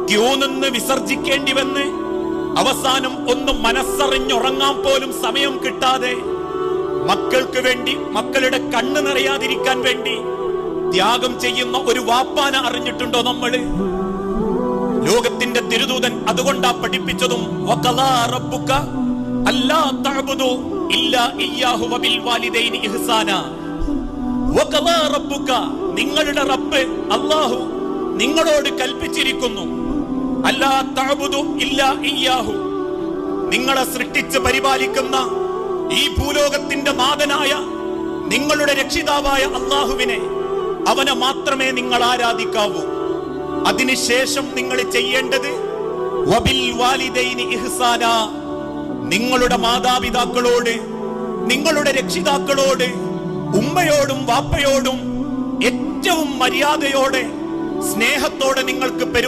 Q നിന്ന് വിസർജിക്കേണ്ടി വന്ന് അവസാനം ഒന്ന് മനസ്സറിഞ്ഞുറങ്ങാൻ പോലും സമയം കിട്ടാതെ മക്കൾക്ക് വേണ്ടി, മക്കളുടെ കണ്ണ് നിറയാതിരിക്കാൻ വേണ്ടി ത്യാഗം ചെയ്യുന്ന ഒരു വാപ്പാനെ അറിഞ്ഞിട്ടുണ്ടോ നമ്മള്? ലോകത്തിന്റെ തിരുദൂതൻ അതുകൊണ്ടാ പഠിപ്പിച്ചതും വഖളാ റബ്ബുക അല്ലാ തഅബുദു ഇല്ലാ ഇയ്യാഹു വബിൽ വാലിദൈനി ഇഹ്സാനാ. വഖളാ റബ്ബുക, നിങ്ങളുടെ റബ്ബ് അല്ലാഹു നിങ്ങളോട് കൽപ്പിച്ചിരിക്കുന്നു, അല്ലാ തഅബുദു ഇല്ലാ ഇയ്യാഹു, നിങ്ങളെ സൃഷ്ടിച്ച് പരിപാലിക്കുന്ന ഈ ഭൂലോകത്തിന്റെ നാഥനായ നിങ്ങളുടെ രക്ഷിതാവായ അല്ലാഹുവിനെ, അവനെ മാത്രമേ നിങ്ങൾ ആരാധിക്കാവൂ. അതിനുശേഷം നിങ്ങൾ ചെയ്യേണ്ടത് വബിൽ വാലിദൈനി ഇഹ്സാനാ, നിങ്ങളുടെ മാതാപിതാക്കളോട്, നിങ്ങളുടെ രക്ഷിതാക്കളോട്, ഉമ്മയോടും വാപ്പയോടും ഏറ്റവും മര്യാദയോടെ സ്നേഹത്തോടെ നിങ്ങൾക്ക്